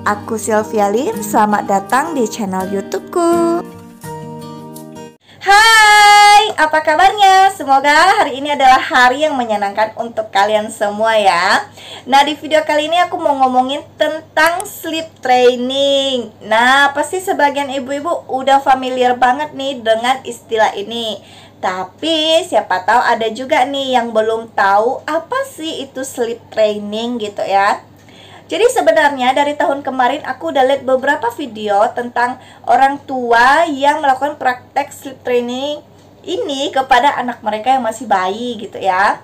aku Sylvia Lin, selamat datang di channel YouTubeku. Hai, apa kabarnya? Semoga hari ini adalah hari yang menyenangkan untuk kalian semua ya. Nah, di video kali ini aku mau ngomongin tentang sleep training. Nah, pasti sebagian ibu-ibu udah familiar banget nih dengan istilah ini. Tapi siapa tahu ada juga nih yang belum tahu apa sih itu sleep training gitu ya. Jadi sebenarnya dari tahun kemarin aku udah lihat beberapa video tentang orang tua yang melakukan praktek sleep training ini kepada anak mereka yang masih bayi gitu ya.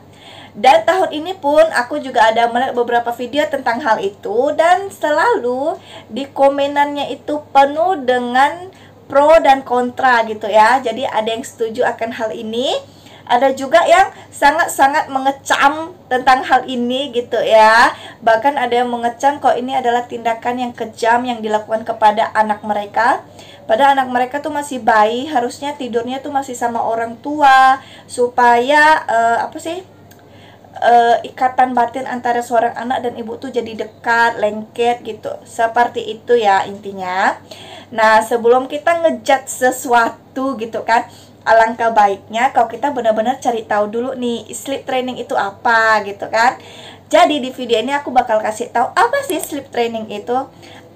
Dan tahun ini pun aku juga ada melihat beberapa video tentang hal itu, dan selalu di komenannya itu penuh dengan pro dan kontra gitu ya. Jadi ada yang setuju akan hal ini, ada juga yang sangat-sangat mengecam tentang hal ini gitu ya. Bahkan ada yang mengecam kok ini adalah tindakan yang kejam yang dilakukan kepada anak mereka. Padahal anak mereka tuh masih bayi, harusnya tidurnya tuh masih sama orang tua supaya ikatan batin antara seorang anak dan ibu tuh jadi dekat, lengket gitu. Seperti itu ya intinya. Nah, sebelum kita ngejudge sesuatu gitu kan, alangkah baiknya kalau kita benar-benar cari tahu dulu nih sleep training itu apa gitu kan. Jadi di video ini aku bakal kasih tahu apa sih sleep training itu,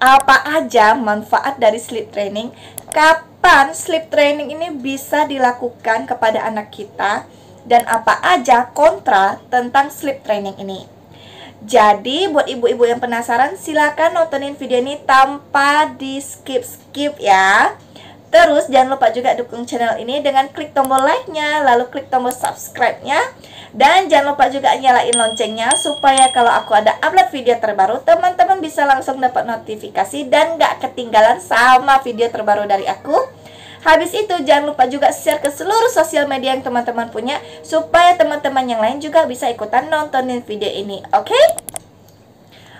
apa aja manfaat dari sleep training, kapan sleep training ini bisa dilakukan kepada anak kita, dan apa aja kontra tentang sleep training ini. Jadi buat ibu-ibu yang penasaran, silakan nontonin video ini tanpa di skip-skip ya. Terus jangan lupa juga dukung channel ini dengan klik tombol like-nya, lalu klik tombol subscribe-nya. Dan jangan lupa juga nyalain loncengnya supaya kalau aku ada upload video terbaru, teman-teman bisa langsung dapat notifikasi dan gak ketinggalan sama video terbaru dari aku. Habis itu jangan lupa juga share ke seluruh sosial media yang teman-teman punya, supaya teman-teman yang lain juga bisa ikutan nontonin video ini, oke?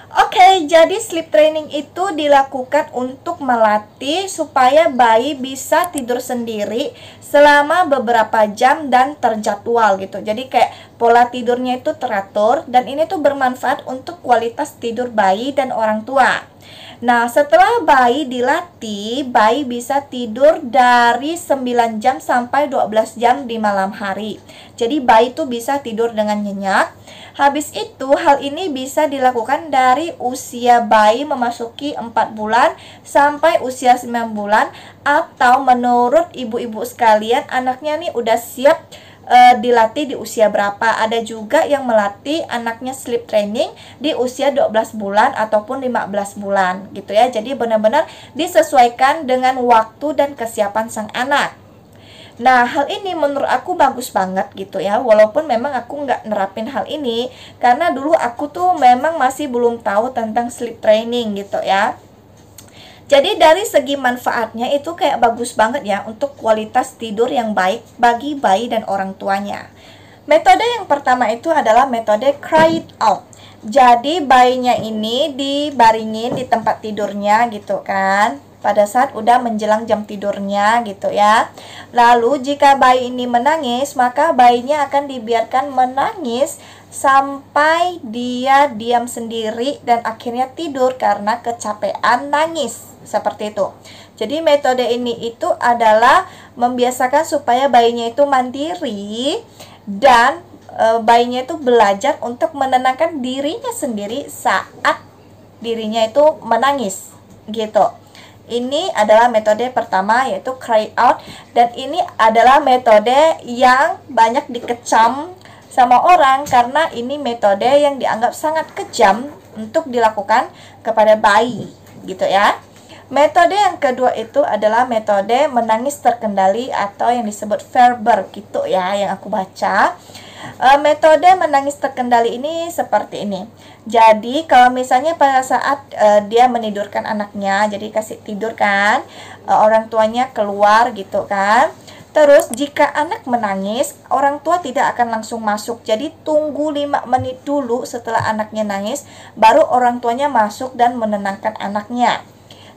Oke, jadi sleep training itu dilakukan untuk melatih supaya bayi bisa tidur sendiri selama beberapa jam dan terjadwal gitu. Jadi kayak pola tidurnya itu teratur, dan ini tuh bermanfaat untuk kualitas tidur bayi dan orang tua. Nah, setelah bayi dilatih, bayi bisa tidur dari 9 jam sampai 12 jam di malam hari. Jadi bayi tuh bisa tidur dengan nyenyak. Habis itu hal ini bisa dilakukan dari usia bayi memasuki 4 bulan sampai usia 9 bulan, atau menurut ibu-ibu sekalian anaknya nih udah siap dilatih di usia berapa. Ada juga yang melatih anaknya sleep training di usia 12 bulan ataupun 15 bulan gitu ya. Jadi benar-benar disesuaikan dengan waktu dan kesiapan sang anak. Nah, hal ini menurut aku bagus banget gitu ya. Walaupun memang aku nggak nerapin hal ini, karena dulu aku tuh memang masih belum tahu tentang sleep training gitu ya. Jadi dari segi manfaatnya itu kayak bagus banget ya untuk kualitas tidur yang baik bagi bayi dan orang tuanya. Metode yang pertama itu adalah metode cry out. Jadi bayinya ini dibaringin di tempat tidurnya gitu kan, pada saat udah menjelang jam tidurnya gitu ya. Lalu jika bayi ini menangis, maka bayinya akan dibiarkan menangis sampai dia diam sendiri dan akhirnya tidur karena kecapean nangis. Seperti itu. Jadi metode ini itu adalah membiasakan supaya bayinya itu mandiri, dan bayinya itu belajar untuk menenangkan dirinya sendiri saat dirinya itu menangis gitu. Ini adalah metode pertama, yaitu cry out, dan ini adalah metode yang banyak dikecam sama orang karena ini metode yang dianggap sangat kejam untuk dilakukan kepada bayi gitu ya. Metode yang kedua itu adalah metode menangis terkendali atau yang disebut Ferber gitu ya, yang aku baca. Metode menangis terkendali ini seperti ini. Jadi kalau misalnya pada saat dia menidurkan anaknya, jadi kasih tidur kan, orang tuanya keluar gitu kan. Terus jika anak menangis, orang tua tidak akan langsung masuk. Jadi tunggu 5 menit dulu setelah anaknya nangis, baru orang tuanya masuk dan menenangkan anaknya.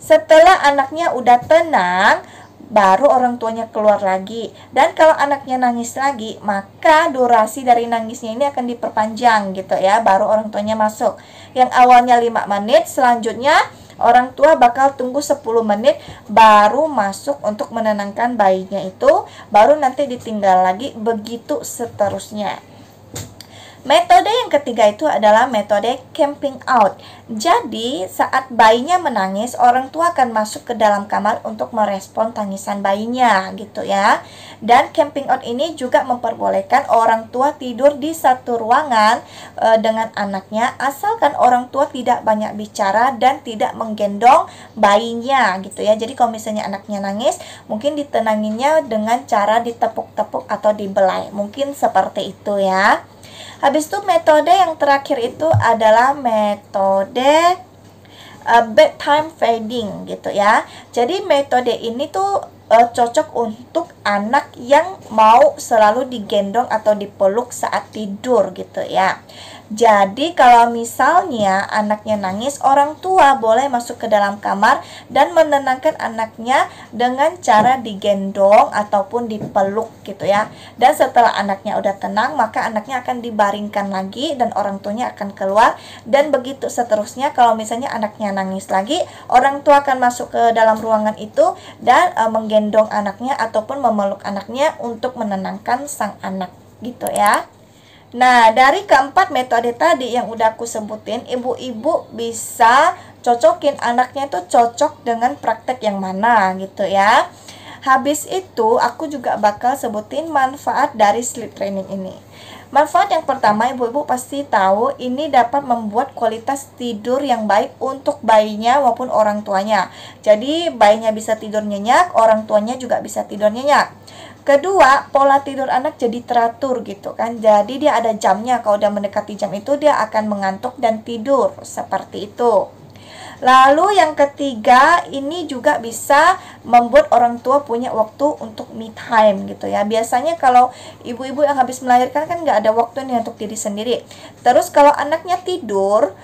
Setelah anaknya udah tenang, baru orang tuanya keluar lagi. Dan kalau anaknya nangis lagi, maka durasi dari nangisnya ini akan diperpanjang gitu ya, baru orang tuanya masuk. Yang awalnya 5 menit, selanjutnya orang tua bakal tunggu 10 menit baru masuk untuk menenangkan bayinya itu, baru nanti ditinggal lagi, begitu seterusnya. Metode yang ketiga itu adalah metode camping out. Jadi, saat bayinya menangis, orang tua akan masuk ke dalam kamar untuk merespon tangisan bayinya, gitu ya. Dan camping out ini juga memperbolehkan orang tua tidur di satu ruangan dengan anaknya, asalkan orang tua tidak banyak bicara dan tidak menggendong bayinya, gitu ya. Jadi, kalau misalnya anaknya nangis, mungkin ditenanginya dengan cara ditepuk-tepuk atau dibelai. Mungkin seperti itu ya. Habis itu metode yang terakhir itu adalah metode bedtime feeding gitu ya. Jadi metode ini tuh cocok untuk anak yang mau selalu digendong atau dipeluk saat tidur gitu ya. Jadi kalau misalnya anaknya nangis, orang tua boleh masuk ke dalam kamar dan menenangkan anaknya dengan cara digendong ataupun dipeluk gitu ya. Dan setelah anaknya udah tenang, maka anaknya akan dibaringkan lagi dan orang tuanya akan keluar. Dan begitu seterusnya, kalau misalnya anaknya nangis lagi, orang tua akan masuk ke dalam ruangan itu dan menggendong anaknya ataupun memeluk anaknya untuk menenangkan sang anak gitu ya. Nah, dari keempat metode tadi yang udah aku sebutin, ibu-ibu bisa cocokin anaknya itu cocok dengan praktek yang mana gitu ya. Habis itu, aku juga bakal sebutin manfaat dari sleep training ini. Manfaat yang pertama, ibu-ibu pasti tahu ini dapat membuat kualitas tidur yang baik untuk bayinya maupun orang tuanya. Jadi, bayinya bisa tidur nyenyak, orang tuanya juga bisa tidur nyenyak. Kedua, pola tidur anak jadi teratur gitu kan. Jadi dia ada jamnya, kalau udah mendekati jam itu dia akan mengantuk dan tidur, seperti itu. Lalu yang ketiga, ini juga bisa membuat orang tua punya waktu untuk me time gitu ya. Biasanya kalau ibu-ibu yang habis melahirkan kan nggak ada waktu nih untuk diri sendiri. Terus kalau anaknya tidur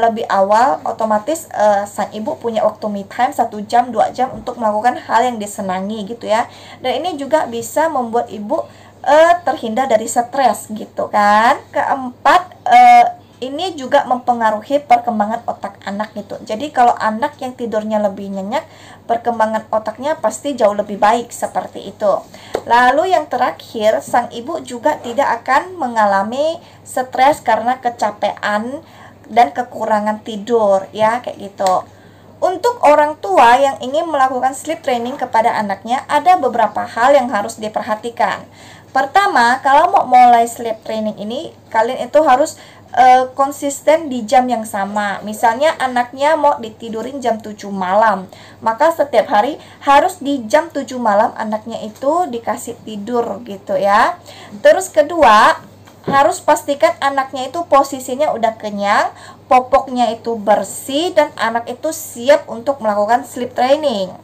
lebih awal, otomatis sang ibu punya waktu me time 1 jam, 2 jam untuk melakukan hal yang disenangi gitu ya. Dan ini juga bisa membuat ibu terhindar dari stres gitu kan. Keempat, ini juga mempengaruhi perkembangan otak anak gitu. Jadi kalau anak yang tidurnya lebih nyenyak, perkembangan otaknya pasti jauh lebih baik seperti itu. Lalu yang terakhir, sang ibu juga tidak akan mengalami stres karena kecapean dan kekurangan tidur ya, kayak gitu. Untuk orang tua yang ingin melakukan sleep training kepada anaknya, ada beberapa hal yang harus diperhatikan. Pertama, kalau mau mulai sleep training ini, kalian itu harus konsisten di jam yang sama. Misalnya anaknya mau ditidurin jam 7 malam, maka setiap hari harus di jam 7 malam anaknya itu dikasih tidur gitu ya. Terus kedua, harus pastikan anaknya itu posisinya udah kenyang, popoknya itu bersih, dan anak itu siap untuk melakukan sleep training.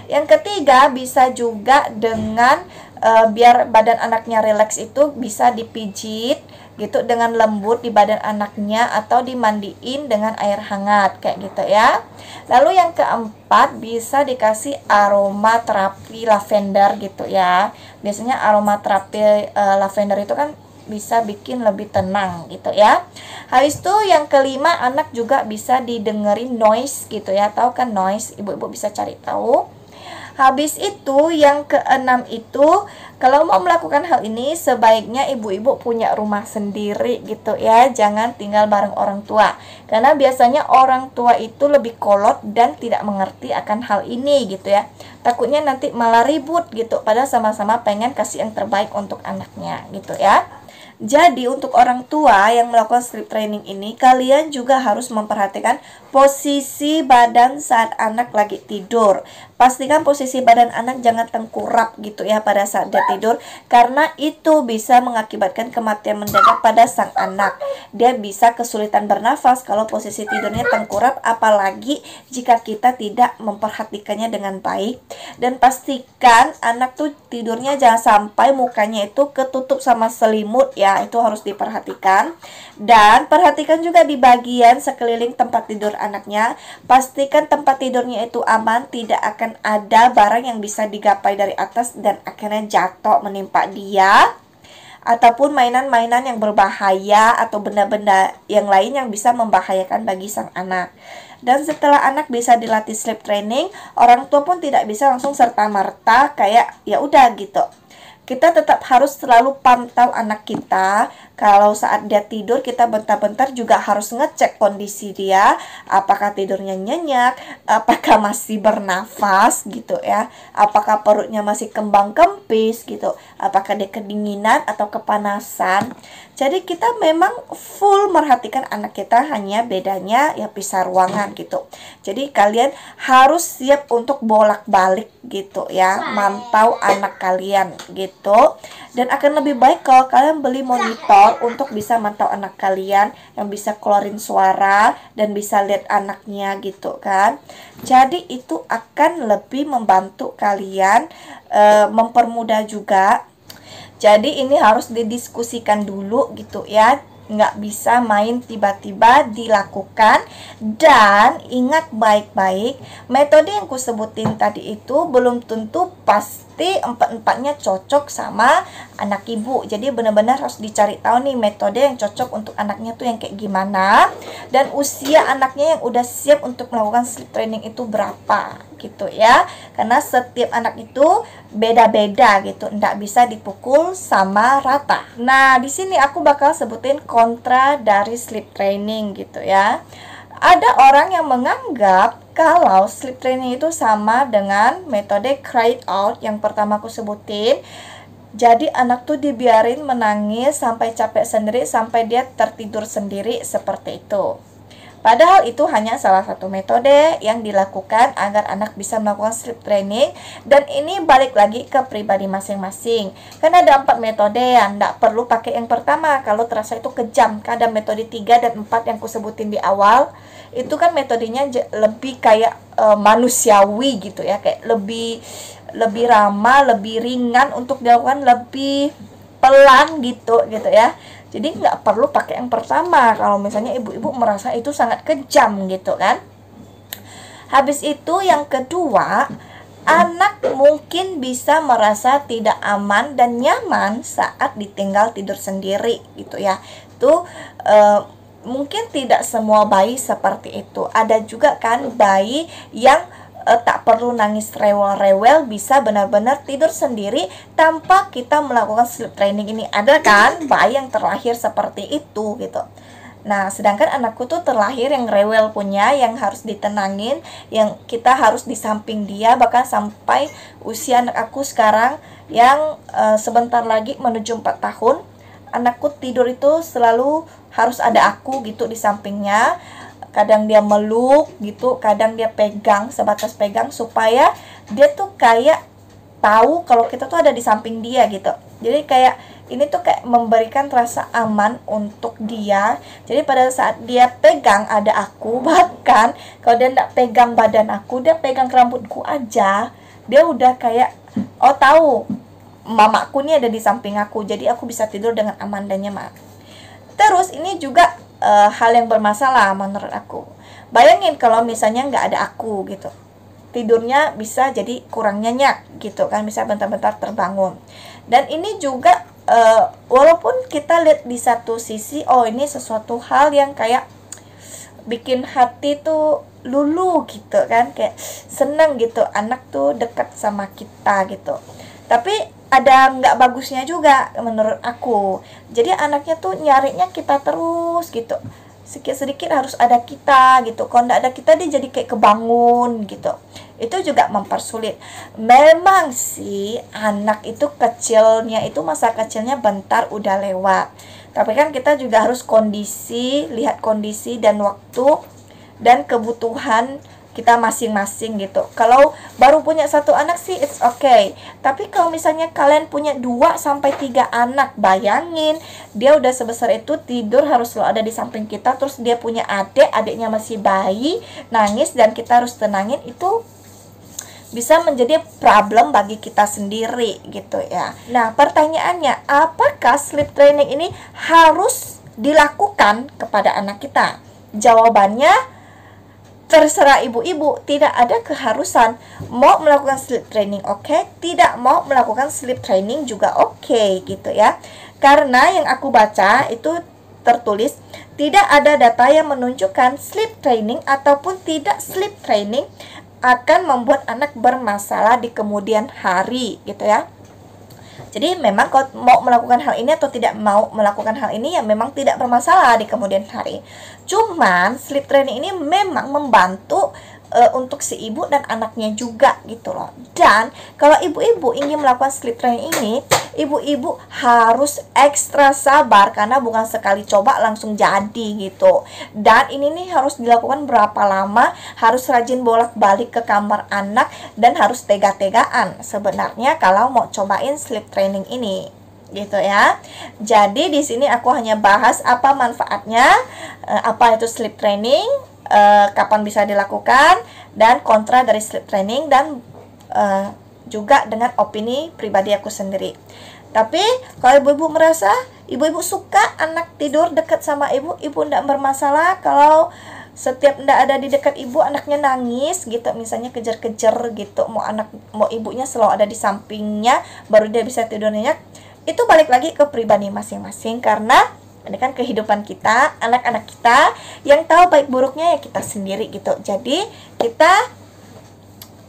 Yang ketiga, bisa juga dengan biar badan anaknya rileks itu bisa dipijit gitu dengan lembut di badan anaknya atau dimandiin dengan air hangat kayak gitu ya. Lalu yang keempat, bisa dikasih aroma terapi lavender gitu ya. Biasanya aroma terapi lavender itu kan bisa bikin lebih tenang gitu ya. Habis itu yang kelima, anak juga bisa didengerin noise gitu ya. Tahu kan noise? Ibu-ibu bisa cari tahu. Habis itu yang keenam itu, kalau mau melakukan hal ini sebaiknya ibu-ibu punya rumah sendiri gitu ya. Jangan tinggal bareng orang tua, karena biasanya orang tua itu lebih kolot dan tidak mengerti akan hal ini gitu ya. Takutnya nanti malah ribut gitu, padahal sama-sama pengen kasih yang terbaik untuk anaknya gitu ya. Jadi untuk orang tua yang melakukan sleep training ini, kalian juga harus memperhatikan posisi badan saat anak lagi tidur. Pastikan posisi badan anak jangan tengkurap gitu ya pada saat dia tidur, karena itu bisa mengakibatkan kematian mendadak pada sang anak. Dia bisa kesulitan bernafas kalau posisi tidurnya tengkurap, apalagi jika kita tidak memperhatikannya dengan baik. Dan pastikan anak tuh tidurnya jangan sampai mukanya itu ketutup sama selimut ya, itu harus diperhatikan. Dan perhatikan juga di bagian sekeliling tempat tidur anaknya. Pastikan tempat tidurnya itu aman, tidak akan ada barang yang bisa digapai dari atas dan akhirnya jatuh menimpa dia. ataupun mainan-mainan yang berbahaya atau benda-benda yang lain yang bisa membahayakan bagi sang anak. Dan setelah anak bisa dilatih sleep training, orang tua pun tidak bisa langsung serta-merta kayak ya udah gitu. Kita tetap harus selalu pantau anak kita. Kalau saat dia tidur, kita bentar-bentar juga harus ngecek kondisi dia, apakah tidurnya nyenyak, apakah masih bernafas gitu ya, apakah perutnya masih kembang kempis gitu, apakah dia kedinginan atau kepanasan. Jadi kita memang full merhatikan anak kita, hanya bedanya ya pisah ruangan gitu. Jadi kalian harus siap untuk bolak-balik gitu ya, mantau anak kalian gitu. Dan akan lebih baik kalau kalian beli monitor untuk bisa mantau anak kalian, yang bisa keluarin suara dan bisa lihat anaknya gitu kan. Jadi itu akan lebih membantu kalian, mempermudah juga. Jadi ini harus didiskusikan dulu gitu ya, nggak bisa main tiba-tiba dilakukan. Dan ingat baik-baik, metode yang kusebutin tadi itu belum tentu pasti empat-empatnya cocok sama anak ibu. Jadi benar-benar harus dicari tahu nih metode yang cocok untuk anaknya tuh yang kayak gimana, dan usia anaknya yang udah siap untuk melakukan sleep training itu berapa gitu ya. Karena setiap anak itu beda-beda gitu, nggak bisa dipukul sama rata. Nah, di sini aku bakal sebutin kontra dari sleep training gitu ya. Ada orang yang menganggap kalau sleep training itu sama dengan metode cry out yang pertama aku sebutin. Jadi anak tuh dibiarin menangis sampai capek sendiri, sampai dia tertidur sendiri seperti itu. Padahal itu hanya salah satu metode yang dilakukan agar anak bisa melakukan sleep training. Dan ini balik lagi ke pribadi masing-masing. Karena ada 4 metode yang tidak perlu pakai yang pertama kalau terasa itu kejam. Ada metode 3 dan 4 yang kusebutin di awal. Itu kan metodenya lebih kayak manusiawi gitu ya. Kayak lebih ramah, lebih ringan untuk dilakukan, lebih pelan gitu ya. Jadi nggak perlu pakai yang pertama kalau misalnya ibu-ibu merasa itu sangat kejam gitu kan. Habis itu yang kedua, anak mungkin bisa merasa tidak aman dan nyaman saat ditinggal tidur sendiri gitu ya. Itu mungkin tidak semua bayi seperti itu. Ada juga kan bayi yang tak perlu nangis rewel-rewel, bisa benar-benar tidur sendiri tanpa kita melakukan sleep training ini. Ada kan bayi yang terlahir seperti itu gitu. Nah, sedangkan anakku tuh terlahir yang rewel punya, yang harus ditenangin, yang kita harus di samping dia, bahkan sampai usia anak aku sekarang yang sebentar lagi menuju 4 tahun. Anakku tidur itu selalu harus ada aku gitu di sampingnya. Kadang dia meluk gitu, kadang dia pegang, sebatas pegang, supaya dia tuh kayak tahu kalau kita tuh ada di samping dia gitu. Jadi kayak ini tuh kayak memberikan rasa aman untuk dia. Jadi pada saat dia pegang ada aku, bahkan kalau dia tidak pegang badan aku, dia pegang rambutku aja, dia udah kayak oh tahu mamaku nih ada di samping aku, jadi aku bisa tidur dengan aman dan nyaman. Terus ini juga hal yang bermasalah menurut aku. Bayangin kalau misalnya nggak ada aku gitu, tidurnya bisa jadi kurang nyenyak gitu kan, bisa bentar-bentar terbangun. Dan ini juga walaupun kita lihat di satu sisi, oh ini sesuatu hal yang kayak bikin hati tuh luluh gitu kan, kayak seneng gitu anak tuh dekat sama kita gitu. Tapi ada nggak bagusnya juga menurut aku. Jadi anaknya tuh nyarinya kita terus gitu, sedikit-sedikit harus ada kita gitu. Kalau nggak ada kita dia jadi kayak kebangun gitu. Itu juga mempersulit. Memang sih anak itu kecilnya itu, masa kecilnya bentar udah lewat. Tapi kan kita juga harus lihat kondisi dan waktu dan kebutuhan kita masing-masing gitu. Kalau baru punya 1 anak sih it's okay. Tapi kalau misalnya kalian punya 2-3 anak, bayangin dia udah sebesar itu tidur harus selalu ada di samping kita. Terus dia punya adiknya masih bayi, nangis dan kita harus tenangin, itu bisa menjadi problem bagi kita sendiri gitu ya. Nah, pertanyaannya, apakah sleep training ini harus dilakukan kepada anak kita? Jawabannya terserah ibu-ibu, tidak ada keharusan. Mau melakukan sleep training oke, tidak mau melakukan sleep training juga oke gitu ya. Karena yang aku baca itu tertulis tidak ada data yang menunjukkan sleep training ataupun tidak sleep training akan membuat anak bermasalah di kemudian hari gitu ya. Jadi memang kalau mau melakukan hal ini atau tidak mau melakukan hal ini ya memang tidak bermasalah di kemudian hari. Cuman sleep training ini memang membantu untuk si ibu dan anaknya juga gitu loh. Dan kalau ibu-ibu ingin melakukan sleep training ini, ibu-ibu harus ekstra sabar karena bukan sekali coba langsung jadi gitu. Dan ini nih harus dilakukan berapa lama, harus rajin bolak-balik ke kamar anak dan harus tega-tegaan sebenarnya kalau mau cobain sleep training ini gitu ya. Jadi di sini aku hanya bahas apa manfaatnya, apa itu sleep training, kapan bisa dilakukan, dan kontra dari sleep training, dan juga dengan opini pribadi aku sendiri. Tapi kalau ibu-ibu merasa ibu-ibu suka anak tidur dekat sama ibu tidak bermasalah. Kalau setiap ndak ada di dekat ibu anaknya nangis gitu, misalnya kejar-kejar gitu, mau ibunya selalu ada di sampingnya baru dia bisa tidur nyenyak, itu balik lagi ke pribadi masing-masing. Karena ini kan kehidupan kita, anak-anak kita yang tahu baik buruknya ya kita sendiri gitu. Jadi kita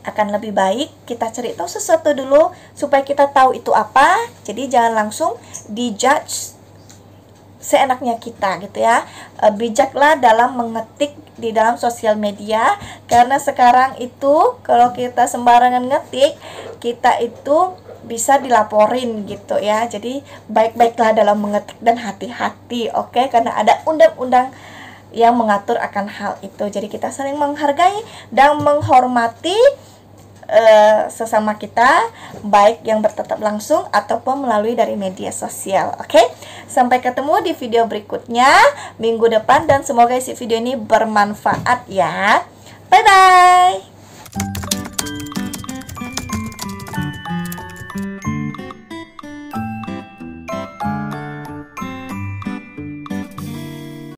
akan lebih baik kita cari tahu sesuatu dulu supaya kita tahu itu apa. Jadi jangan langsung dijudge seenaknya kita gitu ya. Bijaklah dalam mengetik di dalam sosial media, karena sekarang itu kalau kita sembarangan ngetik, kita itu bisa dilaporin gitu ya. Jadi baik-baiklah dalam mengetik dan hati-hati, oke? Karena ada undang-undang yang mengatur akan hal itu. Jadi kita saling menghargai dan menghormati sesama kita, baik yang bertatap langsung ataupun melalui dari media sosial. Oke? Sampai ketemu di video berikutnya minggu depan, dan semoga isi video ini bermanfaat ya. Bye bye.